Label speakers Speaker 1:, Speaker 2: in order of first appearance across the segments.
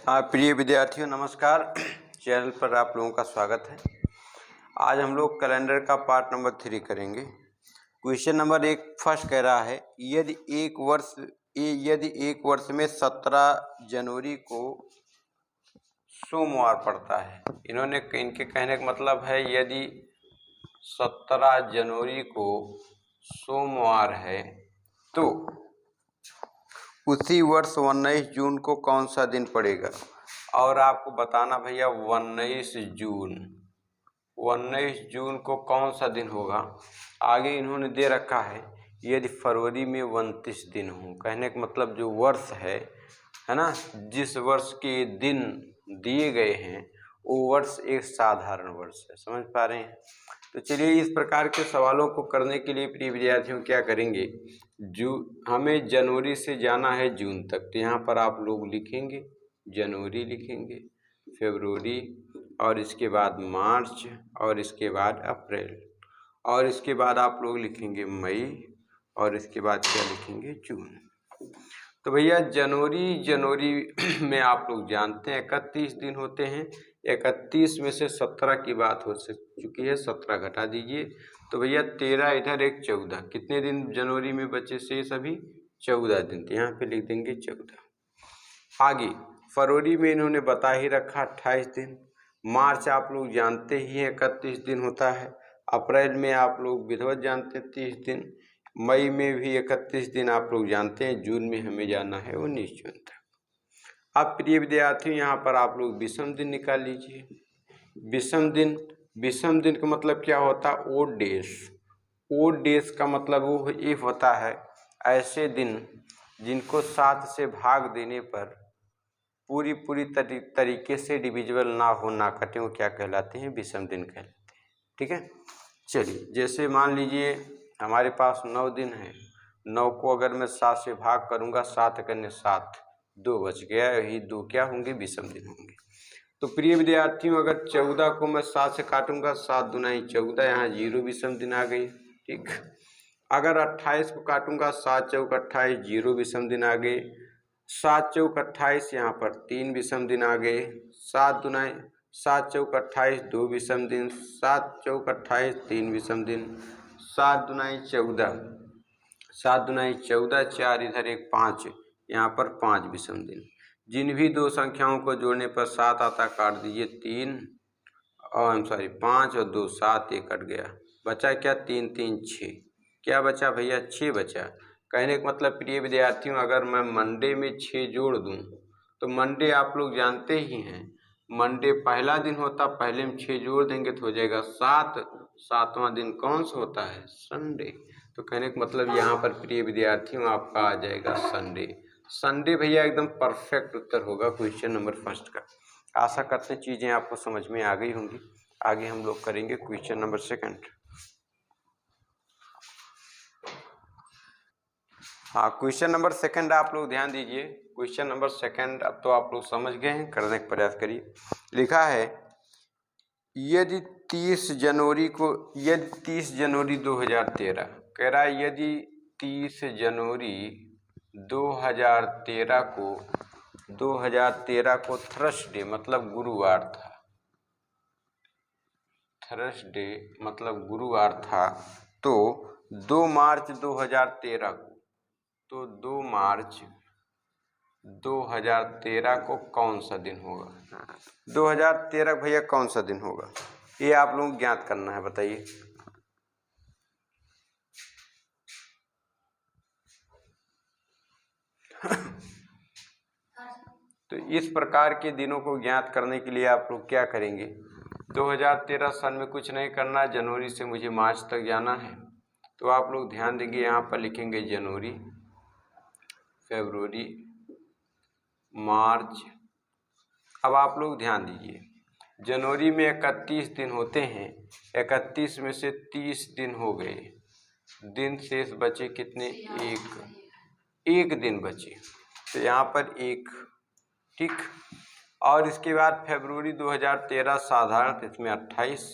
Speaker 1: हाँ प्रिय विद्यार्थियों नमस्कार। चैनल पर आप लोगों का स्वागत है। आज हम लोग कैलेंडर का पार्ट नंबर 3 करेंगे। क्वेश्चन नंबर 1 फर्स्ट कह रहा है यदि एक वर्ष में 17 जनवरी को सोमवार पड़ता है। इनके कहने का मतलब है यदि 17 जनवरी को सोमवार है तो उसी वर्ष 19 जून को कौन सा दिन पड़ेगा। और आपको बताना भैया 19 जून को कौन सा दिन होगा। आगे इन्होंने दे रखा है यदि फरवरी में 29 दिन हो। कहने का मतलब जो वर्ष है ना, जिस वर्ष के दिन दिए गए हैं वो वर्ष एक साधारण वर्ष है। समझ पा रहे हैं। तो चलिए इस प्रकार के सवालों को करने के लिए प्रिय विद्यार्थियों क्या करेंगे, हमें जनवरी से जाना है जून तक। तो यहाँ पर आप लोग लिखेंगे जनवरी, लिखेंगे फरवरी, और इसके बाद मार्च, और इसके बाद अप्रैल, और इसके बाद आप लोग लिखेंगे मई, और इसके बाद क्या लिखेंगे जून। तो भैया जनवरी में आप लोग जानते हैं 31 दिन होते हैं। 31 में से 17 की बात हो चुकी है, 17 घटा दीजिए तो भैया 13 इधर एक 14। कितने दिन जनवरी में बचे से सभी 14 दिन। तो यहाँ पे लिख देंगे 14। आगे फरवरी में इन्होंने बता ही रखा 28 दिन। मार्च आप लोग जानते ही हैं 31 दिन होता है। अप्रैल में आप लोग विधिवत जानते हैं 30 दिन। मई में भी 31 दिन आप लोग जानते हैं। जून में हमें जाना है 19 जून तक। अब प्रिय विद्यार्थियों यहाँ पर आप लोग विषम दिन निकाल लीजिए। विषम दिन का मतलब क्या होता है, ओड डेज। ओड डेज का मतलब वो ये होता है ऐसे दिन जिनको 7 से भाग देने पर पूरी तरीके से डिविजिबल ना हो, ना कटे, वो क्या कहलाते हैं, विषम दिन कहलाते हैं। ठीक है। चलिए जैसे मान लीजिए हमारे पास 9 दिन है। 9 को अगर मैं 7 से भाग करूंगा, 7 करने 7, 2 बच गया। यही 2 क्या होंगे, विषम दिन होंगे। तो प्रिय विद्यार्थियों अगर 14 को मैं 7 से काटूंगा, 7 दुनाई 14, यहाँ 0 विषम दिन आ गई। ठीक। अगर 28 को काटूंगा, 7 चौक 28, 0 विषम दिन आ गए। 7 चौक 28, यहाँ पर 3 विषम दिन आ गए। 7 चौक 28, 2 विषम दिन। 7 चौक 28, 3 विषम दिन। 7 दुनाई 14, 4 इधर एक 5, यहाँ पर 5 विषम दिन। जिन भी दो संख्याओं को जोड़ने पर 7 आता काट दीजिए 3 और 5 और 2 7, एक कट गया। बचा क्या, 3 3 6। क्या बचा भैया, 6 बचा। कहने का मतलब प्रिय विद्यार्थियों अगर मैं मंडे में 6 जोड़ दूं तो मंडे आप लोग जानते ही हैं, मंडे पहला दिन होता, पहले में 6 जोड़ देंगे तो हो जाएगा 7। 7वां दिन कौन सा होता है, संडे। तो कहने का मतलब यहाँ पर प्रिय विद्यार्थियों आपका आ जाएगा संडे। संडे भैया एकदम परफेक्ट उत्तर होगा क्वेश्चन नंबर फर्स्ट का। आशा करते हैं चीज़ें आपको समझ में आ गई होंगी। आगे हम लोग करेंगे क्वेश्चन नंबर सेकंड। हाँ क्वेश्चन नंबर सेकंड आप लोग ध्यान दीजिए। क्वेश्चन नंबर सेकंड अब तो आप लोग समझ गए हैं, करने का प्रयास करिए। लिखा है यदि 30 जनवरी 2013 कह रहा है यदि 30 जनवरी 2013 को थर्सडे मतलब गुरुवार था, थर्सडे मतलब गुरुवार था, तो 2 मार्च 2013 को, तो 2 मार्च 2013 को कौन सा दिन होगा। 2013 भैया कौन सा दिन होगा, ये आप लोग ज्ञात करना है, बताइए। तो इस प्रकार के दिनों को ज्ञात करने के लिए आप लोग क्या करेंगे, 2013 सन में कुछ नहीं करना, जनवरी से मुझे मार्च तक जाना है। तो आप लोग ध्यान देंगे, यहाँ पर लिखेंगे जनवरी, फरवरी, मार्च। अब आप लोग ध्यान दीजिए, जनवरी में 31 दिन होते हैं। 31 में से 30 दिन हो गए, दिन शेष बचे कितने, एक दिन बचे। तो यहाँ पर 1, ठीक। और इसके बाद फरवरी 2013 साधारण, इसमें 28।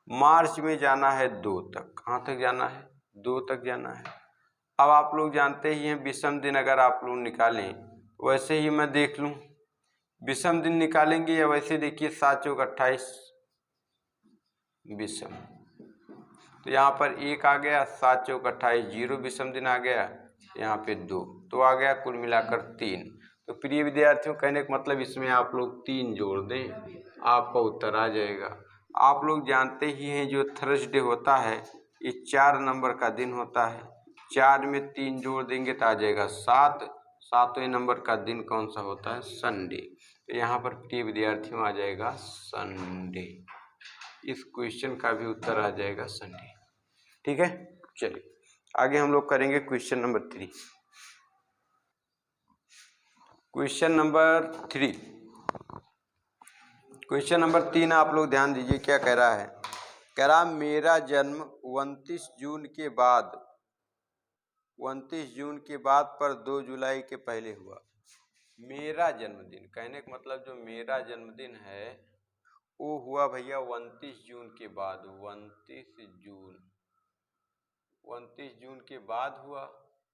Speaker 1: मार्च में जाना है 2 तक। कहाँ तक जाना है, 2 तक जाना है। अब आप लोग जानते ही हैं विषम दिन अगर आप लोग निकालें, वैसे ही मैं देख लूँ विषम दिन निकालेंगे या वैसे देखिए 7 चौक 28 विषम, तो यहाँ पर 1 आ गया, 7 चौक 28 0 विषम दिन आ गया, यहाँ पे 2 तो आ गया, कुल मिलाकर 3। तो प्रिय विद्यार्थियों कहने का मतलब इसमें आप लोग 3 जोड़ दें, आपका उत्तर आ जाएगा। आप लोग जानते ही हैं जो थर्सडे होता है ये 4 नंबर का दिन होता है, 4 में 3 जोड़ देंगे तो आ जाएगा 7, 7वें नंबर का दिन कौन सा होता है? संडे। तो यहाँ पर प्रिय विद्यार्थियों आ जाएगा संडे, इस क्वेश्चन का भी उत्तर आ जाएगा संडे। ठीक है, चलिए आगे हम लोग करेंगे question number 3। Question number 3, question number 3 आप लोग ध्यान दीजिए क्या कह रहा है। कह रहा मेरा जन्म 29 जून के बाद 29 जून के बाद पर 2 जुलाई के पहले हुआ। मेरा जन्मदिन कहने का मतलब जो मेरा जन्मदिन है वो हुआ भैया 29 जून के बाद, 29 जून के बाद हुआ,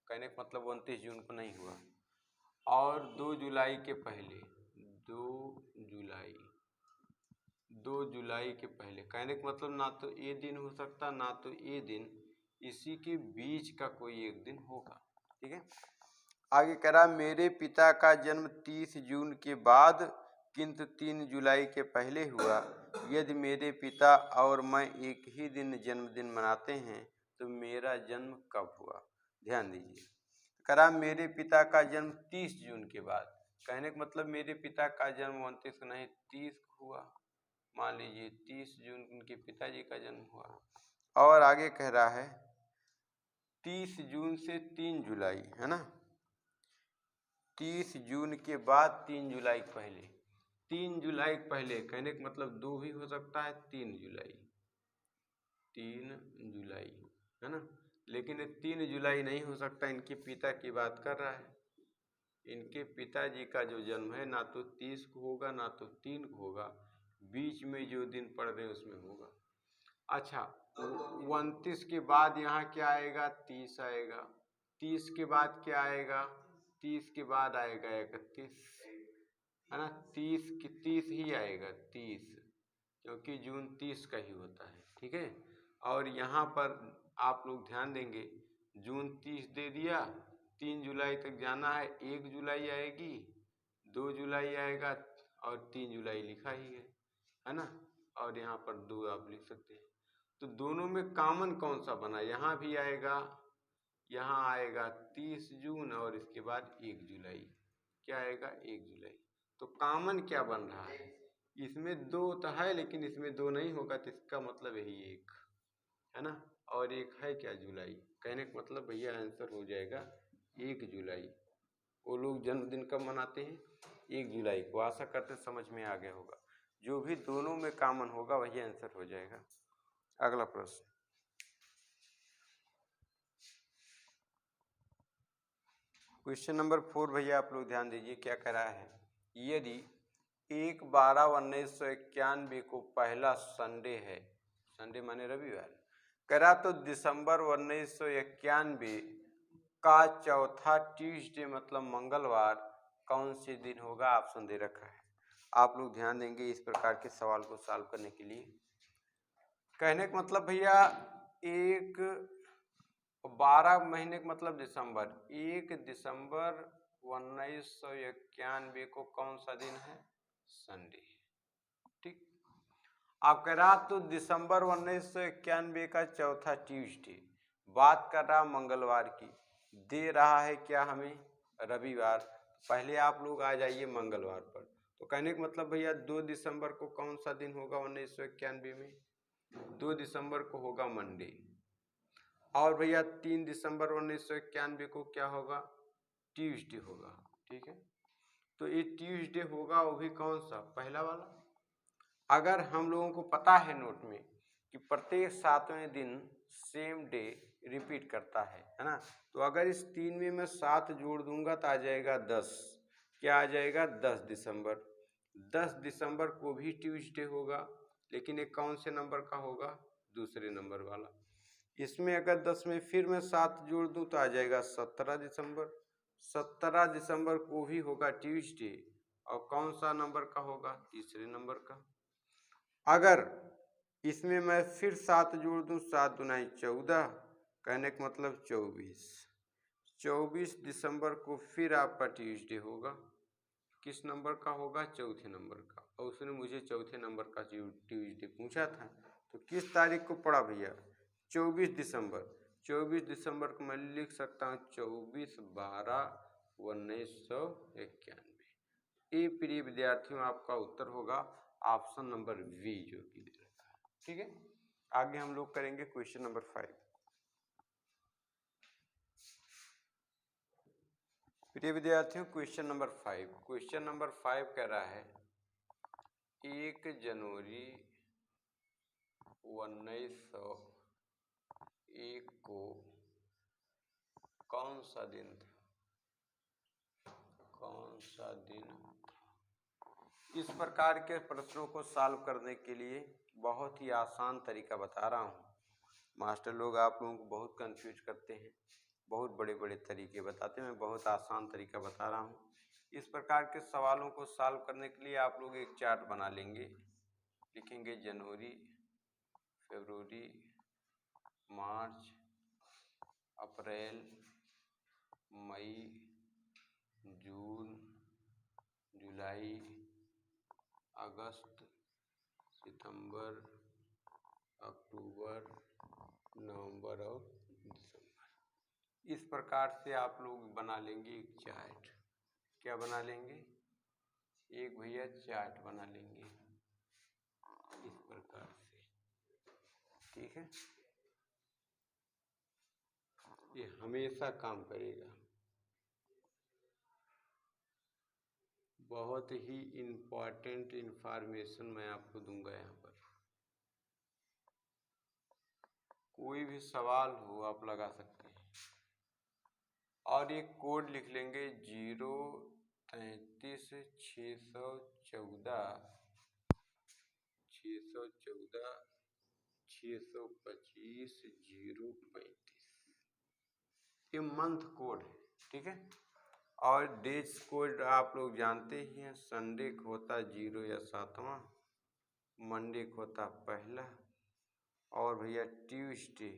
Speaker 1: कहने का मतलब 29 जून को नहीं हुआ। और 2 जुलाई के पहले, 2 जुलाई के पहले, कहने का मतलब ना तो ये दिन हो सकता ना तो ये दिन, इसी के बीच का कोई एक दिन होगा। ठीक है, आगे कह रहा मेरे पिता का जन्म 30 जून के बाद किंतु 3 जुलाई के पहले हुआ। यदि मेरे पिता और मैं एक ही दिन जन्मदिन मनाते हैं तो मेरा जन्म कब हुआ? ध्यान दीजिए, कह रहा मेरे पिता का जन्म 30 जून के बाद, कहने का मतलब मेरे पिता का जन्म 29 को नहीं 30 को हुआ, मान लीजिए 30 जून उनके पिताजी का जन्म हुआ। और आगे कह रहा है 30 जून से 3 जुलाई, है ना, 30 जून के बाद 3 जुलाई पहले, 3 जुलाई पहले, कहने का मतलब 2 भी हो सकता है, 3 जुलाई, 3 जुलाई, है ना, लेकिन 3 जुलाई नहीं हो सकता, इनके पिता की बात कर रहा है। इनके पिताजी का जो जन्म है ना तो 30 को होगा ना तो 3 को होगा, बीच में जो दिन पड़ रहे उसमें होगा। अच्छा, 29 के बाद यहाँ क्या आएगा? 30 आएगा, 30 के बाद क्या आएगा? 30 के बाद आएगा 31, है ना, 30 ही आएगा, 30, क्योंकि जून 30 का ही होता है। ठीक है, और यहाँ पर आप लोग ध्यान देंगे, जून 30 दे दिया, 3 जुलाई तक जाना है, 1 जुलाई आएगी, 2 जुलाई आएगा और 3 जुलाई लिखा ही है ना, और यहाँ पर 2 आप लिख सकते हैं। तो दोनों में कॉमन कौन सा बना? यहाँ भी आएगा, यहाँ आएगा 30 जून और इसके बाद 1 जुलाई, क्या आएगा? 1 जुलाई। तो कॉमन क्या बन रहा है? इसमें 2 तो है लेकिन इसमें 2 नहीं होगा, तो इसका मतलब यही 1, है ना, और एक है क्या? जुलाई। कहने का मतलब भैया आंसर हो जाएगा 1 जुलाई। वो लोग जन्मदिन कब मनाते हैं? 1 जुलाई को। आशा करते समझ में आ गया होगा, जो भी दोनों में कॉमन होगा वही आंसर हो जाएगा। अगला प्रश्न, क्वेश्चन नंबर 4 भैया आप लोग ध्यान दीजिए क्या कह रहा है। यदि 1/12/1991 को पहला संडे है, संडे माने रविवार, कह रहा तो दिसंबर 1991 का चौथा ट्यूसडे मतलब मंगलवार कौन से दिन होगा? ऑप्शन दे रखा है, आप लोग ध्यान देंगे इस प्रकार के सवाल को सॉल्व करने के लिए। कहने का मतलब भैया 12 महीने का मतलब दिसंबर, 1 दिसंबर 1991 को कौन सा दिन है? संडे। ठीक, आप कह रहा तो दिसंबर 1991 का चौथा ट्यूसडे, बात कर रहा मंगलवार की, दे रहा है क्या हमें? रविवार। पहले आप लोग आ जाइए मंगलवार पर, तो कहने का मतलब भैया 2 दिसंबर को कौन सा दिन होगा 1991 में? 2 दिसंबर को होगा मंडे। और भैया 3 दिसंबर 1991 को क्या होगा? ट्यूसडे होगा। ठीक है, तो ये ट्यूसडे होगा, वो भी कौन सा? पहला वाला। अगर हम लोगों को पता है नोट में कि प्रत्येक 7वें दिन सेम डे रिपीट करता है ना, तो अगर इस 3 में मैं 7 जोड़ दूंगा तो आ जाएगा 10, क्या आ जाएगा? 10 दिसंबर। 10 दिसंबर को भी ट्यूसडे होगा, लेकिन ये कौन से नंबर का होगा? दूसरे नंबर वाला। इसमें अगर 10 में फिर मैं 7 जोड़ दूं तो आ जाएगा 17 दिसंबर। 17 दिसंबर को भी होगा ट्यूसडे, और कौन सा नंबर का होगा? तीसरे नंबर का। अगर इसमें मैं फिर 7 जोड़ दूं, 7 दुनाई 14, कहने का मतलब 24 दिसंबर को फिर आपका ट्यूसडे होगा। किस नंबर का होगा? चौथे नंबर का। और उसने मुझे चौथे नंबर का ट्यूसडे पूछा था, तो किस तारीख को पड़ा भैया? 24 दिसंबर। 24 दिसंबर को मैं लिख सकता हूँ 24/12/1991। ए प्रिय विद्यार्थियों, आपका उत्तर होगा ऑप्शन नंबर वी, जो कि दे रखा है। ठीक है, आगे हम लोग करेंगे क्वेश्चन नंबर 5। प्रिय विद्यार्थियों, क्वेश्चन नंबर 5 कह रहा है 1 जनवरी 1901 को कौन सा दिन था? कौन सा दिन था? इस प्रकार के प्रश्नों को सॉल्व करने के लिए बहुत ही आसान तरीका बता रहा हूँ। मास्टर लोग आप लोगों को बहुत कंफ्यूज करते हैं, बहुत बड़े बड़े तरीके बताते हैं, मैं बहुत आसान तरीका बता रहा हूँ। इस प्रकार के सवालों को सॉल्व करने के लिए आप लोग एक चार्ट बना लेंगे, लिखेंगे जनवरी, फरवरी, मार्च, अप्रैल, मई, जून, जुलाई, अगस्त, सितंबर, अक्टूबर, नवंबर और दिसंबर। इस प्रकार से आप लोग बना लेंगे एक चार्ट। क्या बना लेंगे? एक भैया चार्ट बना लेंगे इस प्रकार से। ठीक है, ये हमेशा काम करेगा। बहुत ही इम्पोर्टेंट इंफॉर्मेशन मैं आपको दूंगा यहाँ पर। कोई भी सवाल हो आप लगा सकते हैं। और एक कोड लिख लेंगे 033 614 625 ये मंथ कोड है। ठीक है, और डेज कोड आप लोग जानते ही हैं। संडे को होता 0 या 7वां, मंडे को होता पहला, और भैया ट्यूसडे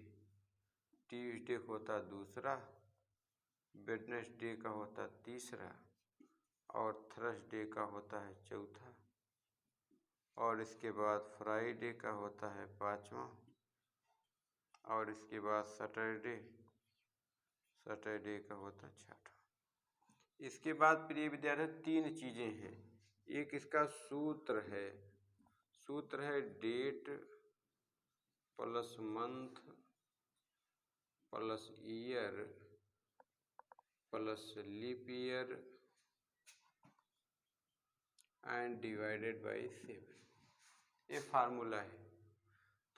Speaker 1: को होता दूसरा, वेडनेसडे का होता तीसरा, और थर्सडे का होता है चौथा, और इसके बाद फ्राइडे का होता है 5वां, और इसके बाद सैटरडे का होता है 6वां। इसके बाद प्रिय विद्यार्थी 3 चीज़ें हैं। एक इसका सूत्र है date plus month plus year plus leap year and divided by 7। ये फार्मूला है।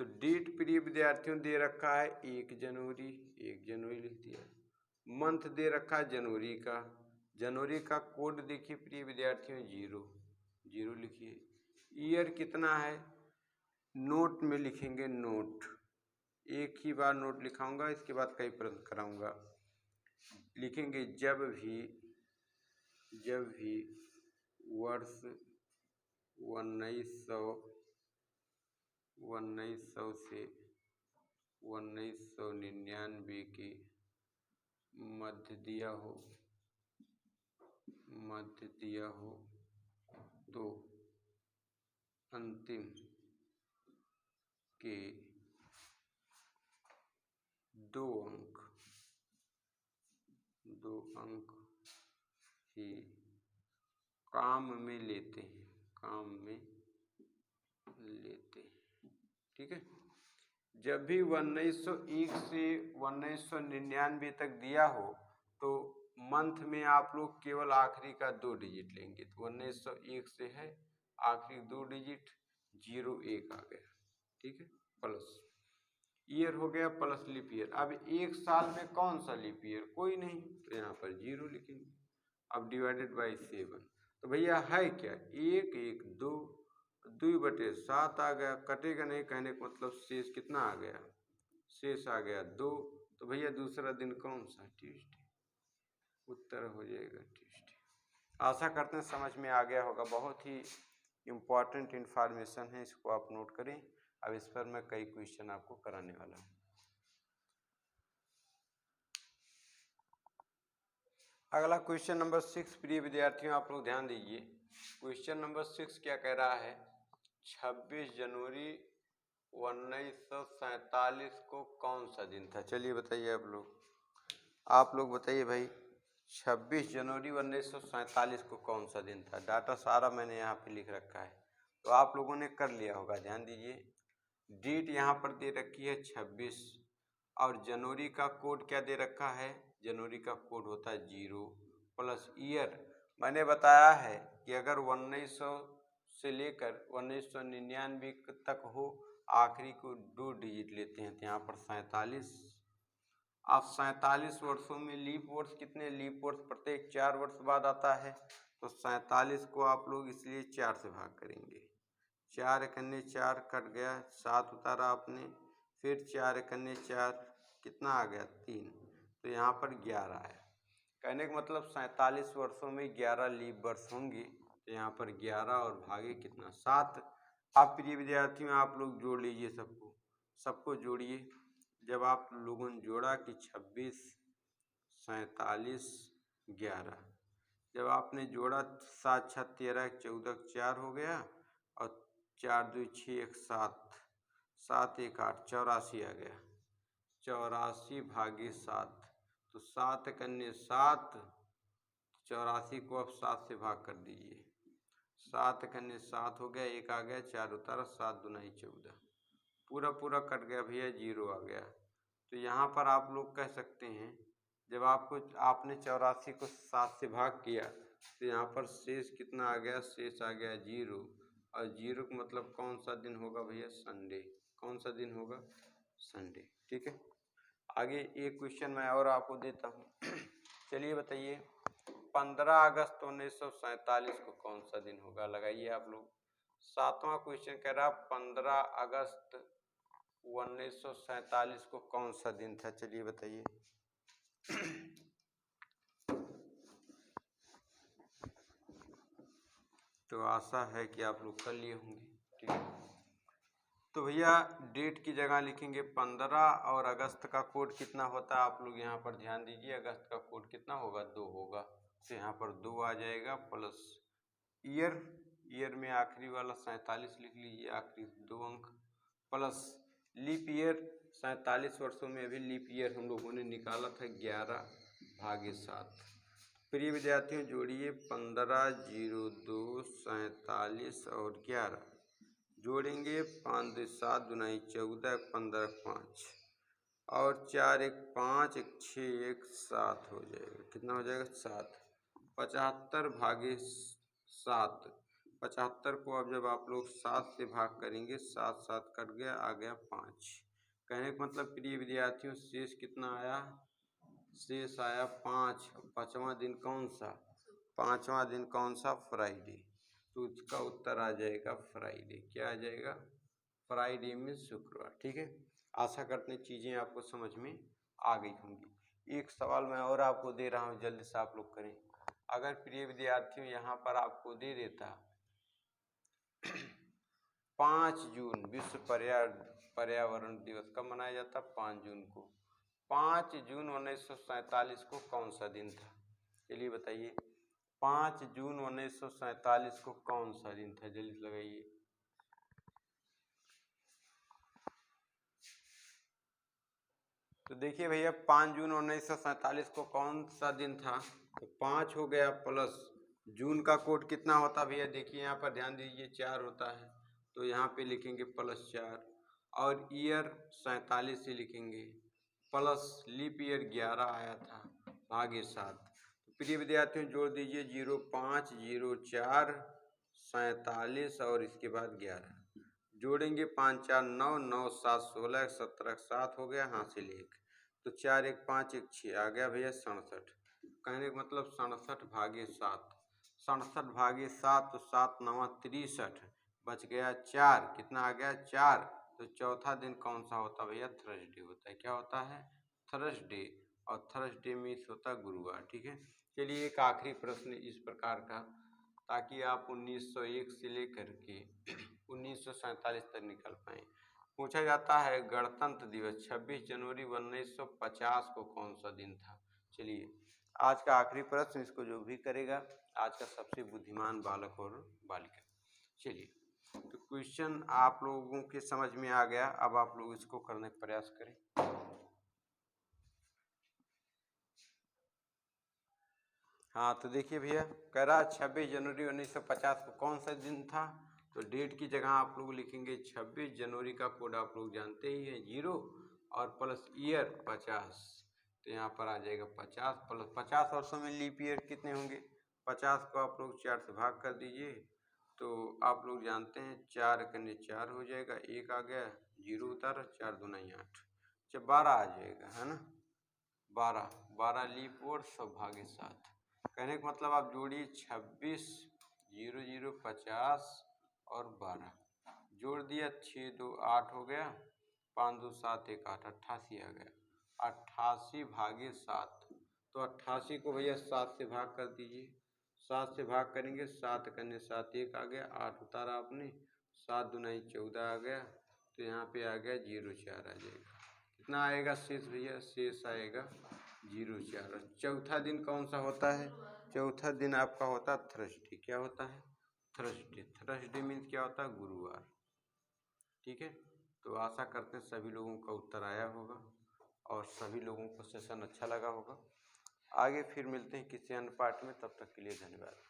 Speaker 1: तो डेट प्रिय विद्यार्थियों दे रखा है 1 जनवरी लिख दिया। मंथ दे रखा है जनवरी का कोड देखिए प्रिय विद्यार्थियों 0 लिखिए। ईयर कितना है? नोट में लिखेंगे, नोट एक ही बार नोट लिखाऊंगा, इसके बाद कई प्रश्न कराऊंगा। लिखेंगे जब भी वर्ष 1900 से 1999 के मध्य दिया हो तो अंतिम के 2 अंक ही काम में लेते हैं। ठीक है, जब भी 1901 से 1999 तक दिया हो तो मंथ में आप लोग केवल आखिरी का 2 डिजिट लेंगे। तो 1901 से है आखिरी 2 डिजिट 01 आ गया। ठीक है, प्लस ईयर हो गया प्लस लीप ईयर। अब एक साल में कौन सा लीप ईयर? कोई नहीं, तो यहाँ पर 0 लिखेंगे। अब डिवाइडेड बाई 7, तो भैया है क्या? 1 2/7 आ गया, कटेगा नहीं, कहने का मतलब शेष कितना आ गया? शेष आ गया 2। तो भैया दूसरा दिन कौन सा? ट्यूसडे। उत्तर हो जाएगा ट्यूसडे। आशा करते हैं समझ में आ गया होगा। बहुत ही इम्पॉर्टेंट इन्फॉर्मेशन है, इसको आप नोट करें। अब इस पर मैं कई क्वेश्चन आपको कराने वाला हूँ। अगला क्वेश्चन नंबर 6, प्रिय विद्यार्थियों आप लोग ध्यान दीजिए। क्वेश्चन नंबर 6 क्या कह रहा है? 26 जनवरी 1947 को कौन सा दिन था? चलिए बताइए आप लोग बताइए भाई, 26 जनवरी 1947 को कौन सा दिन था? डाटा सारा मैंने यहाँ पे लिख रखा है, तो आप लोगों ने कर लिया होगा। ध्यान दीजिए, डेट यहाँ पर दे रखी है 26, और जनवरी का कोड क्या दे रखा है? जनवरी का कोड होता है 0 प्लस ईयर। मैंने बताया है कि अगर 1900 से लेकर 1999 तक हो, आखिरी को 2 डिजिट लेते हैं, तो यहाँ पर 47। अब 47 वर्षों में लीप वर्ष कितने? लीप वर्ष प्रत्येक 4 वर्ष बाद आता है, तो 47 को आप लोग इसलिए 4 से भाग करेंगे। 4 एकन्ने 4 कट गया, 7 उतारा आपने, फिर 4 एकन्ने 4 कितना आ गया? 3, तो यहाँ पर 11 आया। कहने का मतलब 47 वर्षों में 11 लीप वर्ष होंगे, तो यहाँ पर 11 और भागे कितना? 7। आप प्रिय विद्यार्थियों आप लोग जोड़ लीजिए, सबको जोड़िए। जब आप लोगों ने जोड़ा कि 26, 47, 11, जब आपने जोड़ा 7 6 13 14 4 हो गया, और 4 2 6 1 7, 7 1 8, 84 आ गया। 84 भागे 7, तो 7 कन्ने 7, 84 को अब 7 से भाग कर दीजिए। 7 कन्ने 7 हो गया, 1 आ गया, 4 उतारा, 7 दूनी 14, पूरा पूरा कट गया भैया, 0 आ गया। तो यहाँ पर आप लोग कह सकते हैं, जब आपने 84 को 7 से भाग किया, तो यहाँ पर शेष कितना आ गया? शेष आ गया 0, और 0 का मतलब कौन सा दिन होगा भैया? संडे। कौन सा दिन होगा? संडे। ठीक है, आगे एक क्वेश्चन मैं और आपको देता हूँ। चलिए बताइए, 15 अगस्त 1947 को कौन सा दिन होगा? लगाइए आप लोग। 7वां क्वेश्चन कह रहा 15 अगस्त 1947 को कौन सा दिन था? चलिए बताइए। तो आशा है कि आप लोग कर लिए होंगे। ठीक है, तो भैया डेट की जगह लिखेंगे 15, और अगस्त का कोड कितना होता है? आप लोग यहाँ पर ध्यान दीजिए, अगस्त का कोड कितना होगा? 2 होगा, तो यहाँ पर 2 आ जाएगा, प्लस ईयर में आखिरी वाला 47 लिख लीजिए, आखिरी 2 अंक, प्लस लीप ईयर। 47 वर्षों में अभी लीप ईयर हम लोगों ने निकाला था 11 भागे 7। प्रिय विद्यार्थियों जोड़िए, 15 0 2 47 और 11 जोड़ेंगे, 5 2 7 दुनाई 14, 15 5, और 4 1 5 1 6 1 7 हो जाएगा। कितना हो जाएगा? 7। 75 भागे 7, 75 को अब जब आप लोग 7 से भाग करेंगे, 7 7 कट गया, आ गया 5। कहने का मतलब प्रिय विद्यार्थियों शेष कितना आया? शेष आया 5। 5वां दिन कौन सा? 5वां दिन कौन सा? फ्राइडे। तो उसका उत्तर आ जाएगा फ्राइडे। क्या आ जाएगा? फ्राइडे में शुक्रवार। ठीक है, आशा करते हैं चीज़ें आपको समझ में आ गई होंगी। एक सवाल मैं और आपको दे रहा हूँ, जल्दी से आप लोग करें। अगर प्रिय विद्यार्थियों यहाँ पर आपको दे देता 5 जून विश्व पर्यावरण दिवस कब मनाया जाता? 5 जून को। 5 जून 1947 को कौन सा दिन था? चलिए बताइए, 5 जून 1947 को कौन सा दिन था? जल्दी लगाइए। तो देखिए भैया, 5 जून 1947 को कौन सा दिन था? तो 5 हो गया, प्लस जून का कोड कितना होता भैया? देखिए यहाँ पर ध्यान दीजिए, 4 होता है, तो यहाँ पे लिखेंगे +4, और ईयर 47 से लिखेंगे, प्लस लीप ईयर 11 आया था, भागे 7। तो प्रिय विद्यार्थियों जोड़ दीजिए, 0 5 0 4 47 और इसके बाद 11 जोड़ेंगे, 5 4 9 9 7 16 17 7 हो गया, हासिल 1, तो 4 1 5 1 6 आ गया भैया 67। कहने का मतलब 67 भागे 7, 67 भागे 7, तो 7 9 63, बच गया 4, कितना आ गया? 4। तो चौथा दिन कौन सा होता भैया? थर्सडे होता है। क्या होता है? थर्सडे, और थर्सडे मीन्स होता है गुरुवार। ठीक है, चलिए एक आखिरी प्रश्न इस प्रकार का, ताकि आप 1901 से लेकर के 1947 तक निकल पाए। पूछा जाता है गणतंत्र दिवस 26 जनवरी 1950 को कौन सा दिन था। चलिए आज का आखिरी प्रश्न, इसको जो भी करेगा आज का सबसे बुद्धिमान बालक और बालिका। चलिए तो क्वेश्चन आप लोगों के समझ में आ गया, अब आप लोग इसको करने का प्रयास करें। हाँ तो देखिए भैया, कह रहा 26 जनवरी 1950 को कौन सा दिन था। तो डेट की जगह आप लोग लिखेंगे 26 जनवरी का कोड आप लोग जानते ही हैं 0 और प्लस ईयर 50। तो यहाँ पर आ जाएगा 50 प्लस 50 वर्षों में लीप ईयर कितने होंगे। 50 को आप लोग 4 से भाग कर दीजिए, तो आप लोग जानते हैं 4 कन्ने 4 हो जाएगा, 1 आ गया, 0 उतारा, 4 दूना 8, जब 12 आ जाएगा, है ना। 12 लीप और 100 भागे 7। कहने का मतलब आप जोड़िए 26 0 0 50 और 12 जोड़ दिया, 6 2 8 हो गया, 5 2 7 1 8, 88 आ गया। 88 भागे 7, तो 88 को भैया 7 से भाग कर दीजिए। 7 से भाग करेंगे, 7 कन्ने 7 1 आ गया, 8 उतारा आपने, 7 दूना 14 आ गया, तो यहाँ पे आ गया 0 4 आ जाएगा। कितना आएगा शेष भैया, शेष आएगा 0 4। चौथा दिन कौन सा होता है। चौथा दिन आपका होता है थर्सडे। क्या होता है, थर्सडे। थर्सडे मीन्स क्या होता है, गुरुवार। ठीक है, तो आशा करते हैं सभी लोगों का उत्तर आया होगा और सभी लोगों को सेशन अच्छा लगा होगा। आगे फिर मिलते हैं किसी अन्य पार्ट में, तब तक के लिए धन्यवाद।